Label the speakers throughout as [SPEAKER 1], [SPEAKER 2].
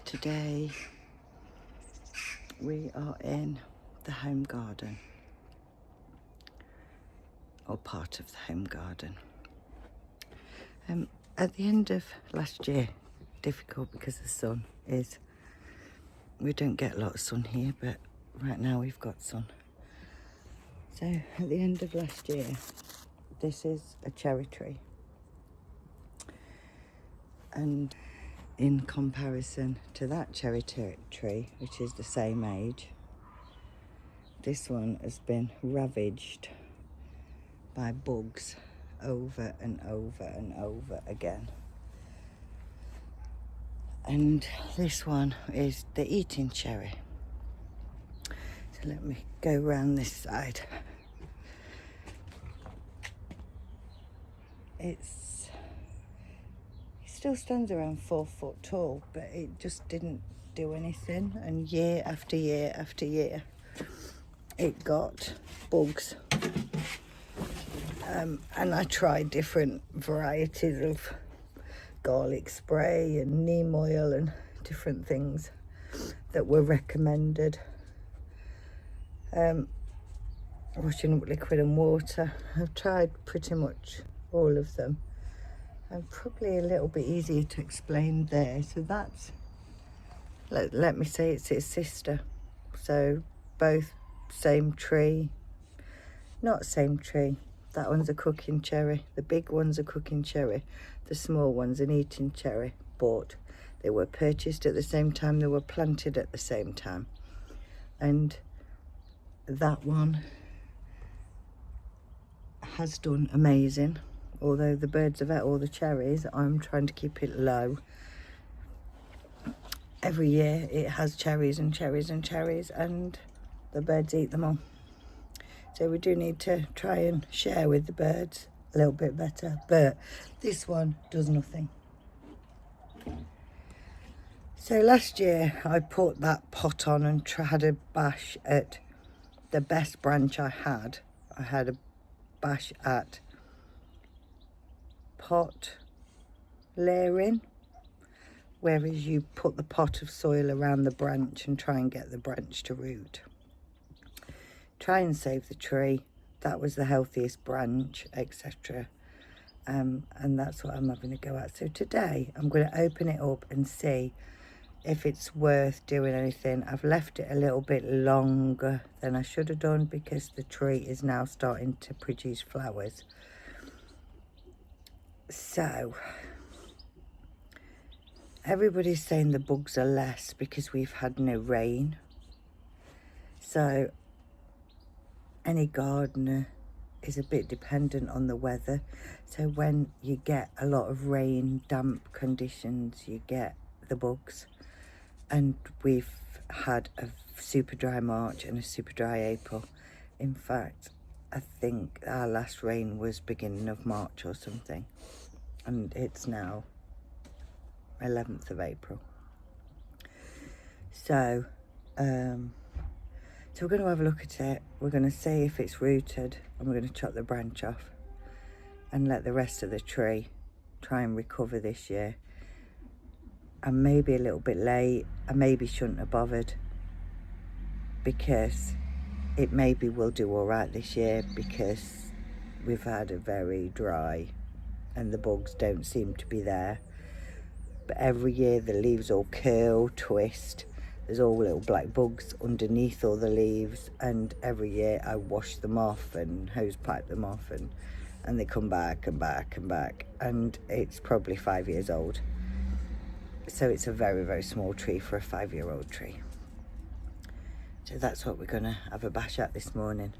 [SPEAKER 1] Today we are in the home garden, or part of the home garden. At the end of last year, difficult because the sun is, we don't get a lot of sun here, but right now we've got sun. So at the end of last year, this is a cherry tree. And in comparison to that cherry tree, which is the same age, this one has been ravaged by bugs over and over and over again. And this one is the eating cherry. So let me go round this side. It still stands around 4 foot tall, but it just didn't do anything. And year after year after year, it got bugs. And I tried different varieties of garlic spray and neem oil and different things that were recommended. Washing up liquid and water. I've tried pretty much all of them. And probably a little bit easier to explain there. So that's, let me say it's its sister. So both same tree, not same tree. That one's a cooking cherry. The big one's a cooking cherry. The small one's an eating cherry. But they were purchased at the same time. They were planted at the same time. And that one has done amazing. Although the birds have ate all the cherries, I'm trying to keep it low. Every year it has cherries and cherries and cherries, and the birds eat them all. So we do need to try and share with the birds a little bit better. But this one does nothing. So last year I put that pot on and had a bash at the best branch I had. I had a bash at pot layering, whereas you put the pot of soil around the branch and try and get the branch to root. Try and save the tree. That was the healthiest branch, etc. And that's what I'm having a go at. So today I'm going to open it up and see if it's worth doing anything. I've left it a little bit longer than I should have done because the tree is now starting to produce flowers. So everybody's saying the bugs are less because we've had no rain. So any gardener is a bit dependent on the weather. So when you get a lot of rain, damp conditions, you get the bugs. And we've had a super dry March and a super dry April. In fact, I think our last rain was beginning of March or something. And it's now 11th of April. So we're going to have a look at it. We're going to see if it's rooted, and we're going to chop the branch off and let the rest of the tree try and recover this year. And maybe a little bit late. I maybe shouldn't have bothered because it maybe will do all right this year because we've had a very dry and the bugs don't seem to be there. But every year the leaves all curl, twist. There's all little black bugs underneath all the leaves, and every year I wash them off and hose pipe them off, and they come back and back and back, and it's probably 5 years old. So it's a very, very small tree for a 5-year-old tree. So that's what we're going to have a bash at this morning.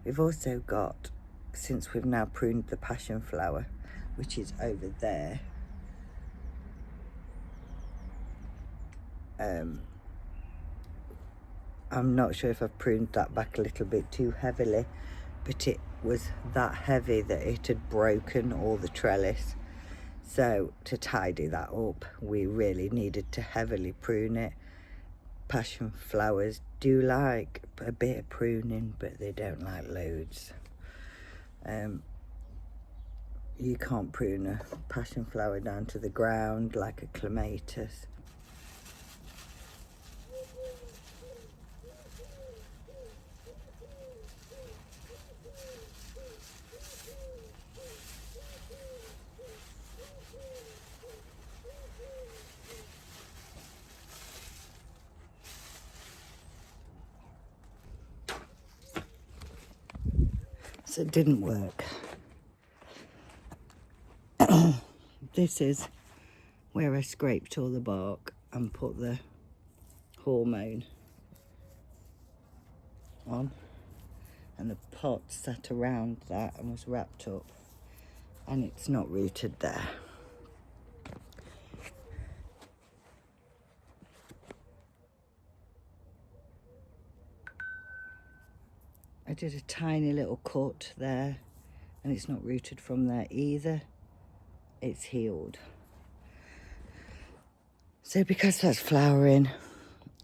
[SPEAKER 1] We've also got, since we've now pruned the passion flower, which is over there, I'm not sure if I've pruned that back a little bit too heavily, but it was that heavy that it had broken all the trellis. So to tidy that up, we really needed to heavily prune it. Passion flowers do like a bit of pruning, but they don't like loads. you can't prune a passion flower down to the ground like a clematis. So it didn't work. This is where I scraped all the bark and put the hormone on, and the pot sat around that and was wrapped up, and it's not rooted there. I did a tiny little cut there, and it's not rooted from there either. It's healed. So because that's flowering,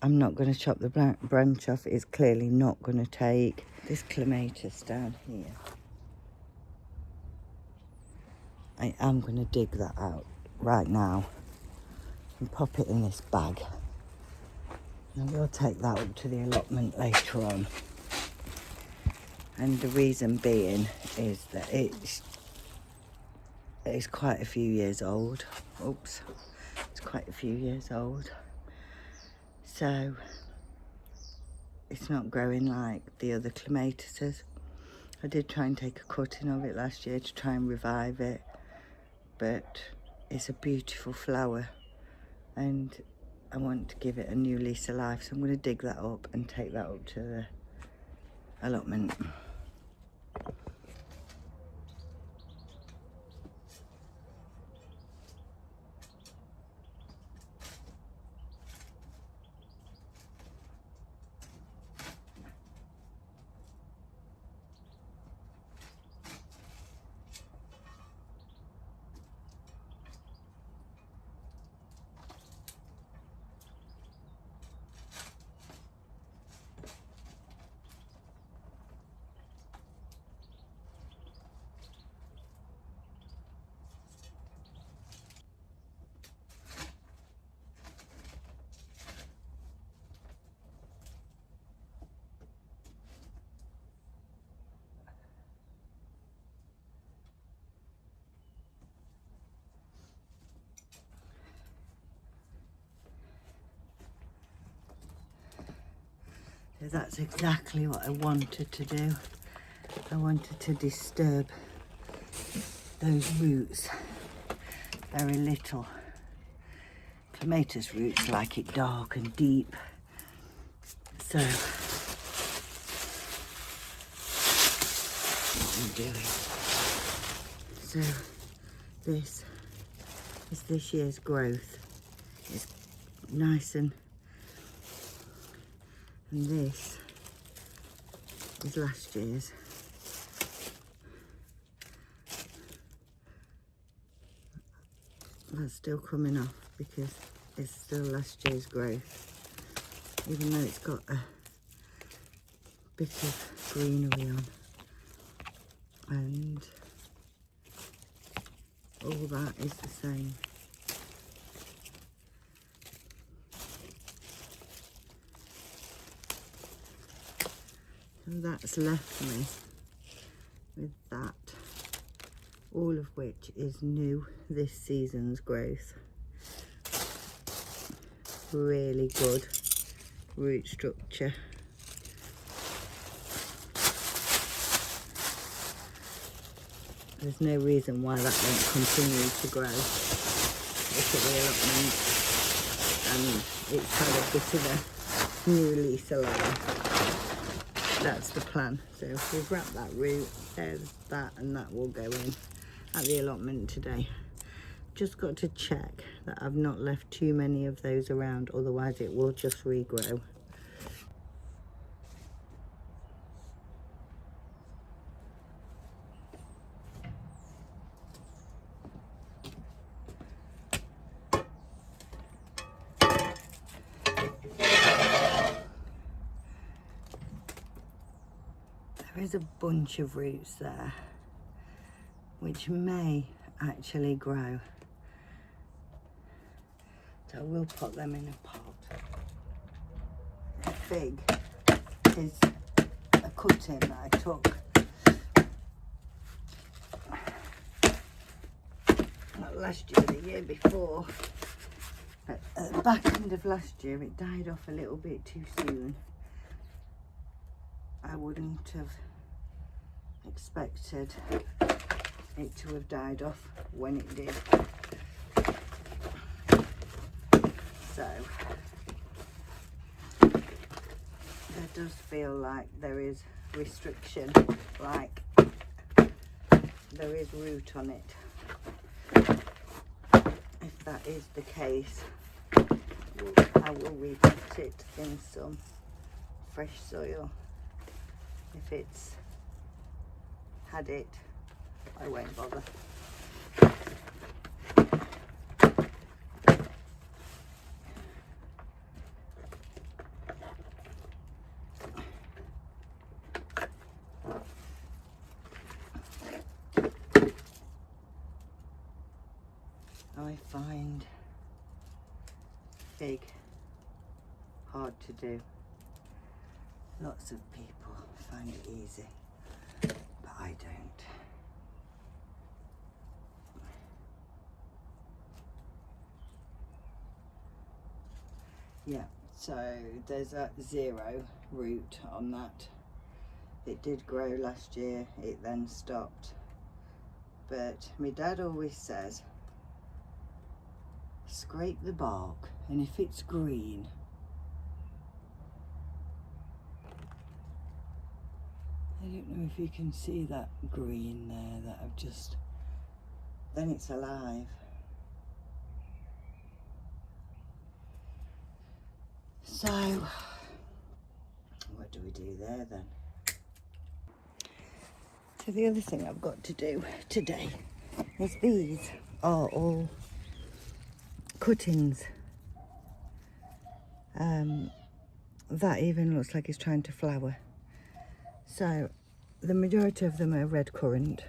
[SPEAKER 1] I'm not going to chop the branch off. It's clearly not going to take. This clematis down here, I am going to dig that out right now and pop it in this bag. And we'll take that up to the allotment later on. And the reason being is that it's quite a few years old. Oops, it's quite a few years old. So it's not growing like the other clematises. I did try and take a cutting of it last year to try and revive it, but it's a beautiful flower and I want to give it a new lease of life. So I'm going to dig that up and take that up to the allotment. So that's exactly what I wanted to do. I wanted to disturb those roots. Very little. Clematis roots like it dark and deep. So what I'm doing. So this is this year's growth. It's nice and this is last year's. That's still coming off because it's still last year's growth, even though it's got a bit of greenery on, and all that is the same. And that's left me with that, all of which is new this season's growth. Really good root structure. There's no reason why that won't continue to grow. Look at the allotment, and it's had a bit of a new lease of life. That's the plan. So we've wrapped that root, there's that, and that will go in at the allotment today. Just got to check that I've not left too many of those around, otherwise it will just regrow. There is a bunch of roots there, which may actually grow. So I will put them in a pot. The fig is a cutting that I took not last year, the year before. But at the back end of last year it died off a little bit too soon. I wouldn't have expected it to have died off when it did. So there does feel like there is restriction, like there is root on it. If that is the case, I will repot it in some fresh soil. If it's had it, I won't bother. I find fig hard to do. Lots of people find it easy, but I don't. Yeah, so there's a 0 root on that. It did grow last year, it then stopped. But my dad always says, scrape the bark, and if it's green, I don't know if you can see that green there that I've just, then it's alive. So, what do we do there then? So the other thing I've got to do today is these are all cuttings. That even looks like it's trying to flower. So the majority of them are red currant,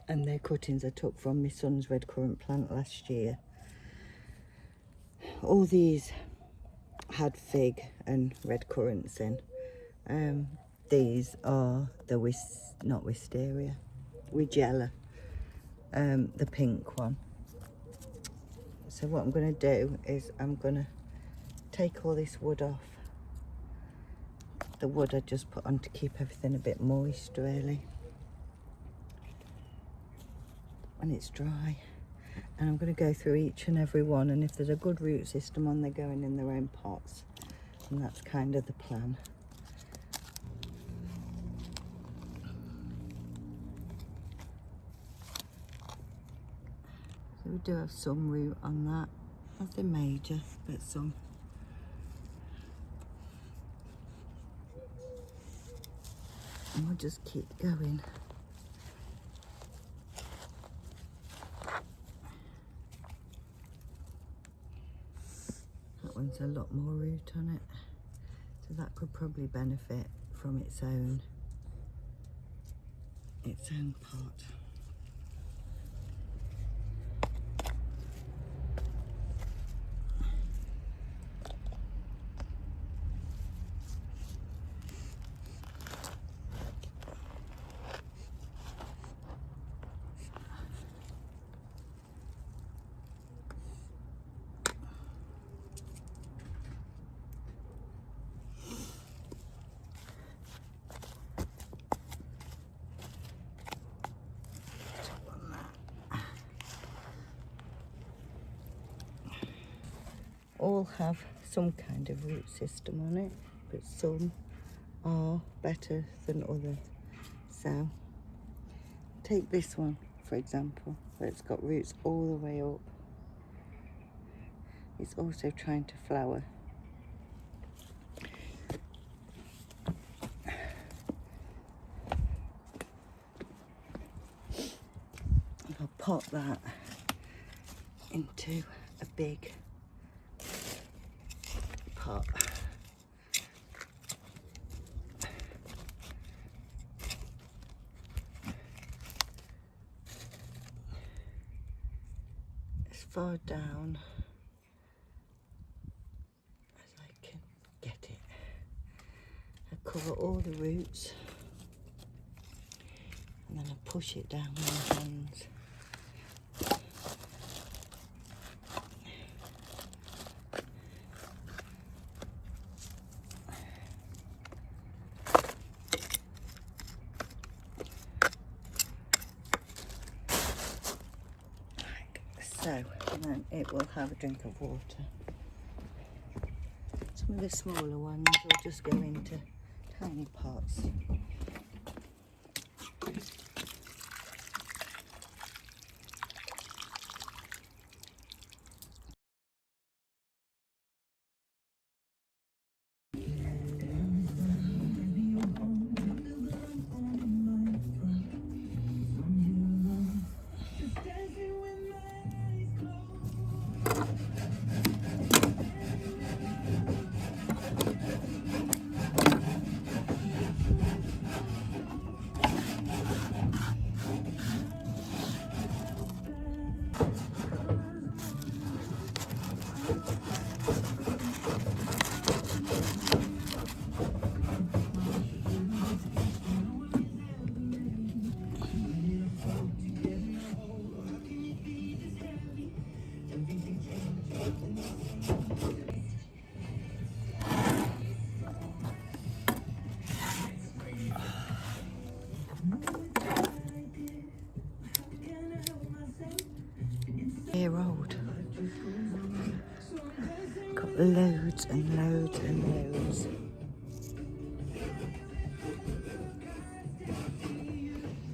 [SPEAKER 1] and they're cuttings I took from my son's red currant plant last year. All these had fig and red currants in. These are the not wisteria, Wigella, the pink one. So what I'm going to do is I'm going to take all this wood off. The wood I just put on to keep everything a bit moist, really, when it's dry. And I'm going to go through each and every one, and if there's a good root system on, they're going in their own pots, and that's kind of the plan. So we do have some root on that, nothing major, but some. And we'll just keep going. That one's a lot more root on it, so that could probably benefit from its own pot. All have some kind of root system on it, but some are better than others. So take this one for example, where it's got roots all the way up. It's also trying to flower. I'll pot that into a big pot. far down as I can get it. I cover all the roots and then I push it down with my hands. So, and then it will have a drink of water. Some of the smaller ones will just go into tiny pots. Year old. Got loads and loads and loads.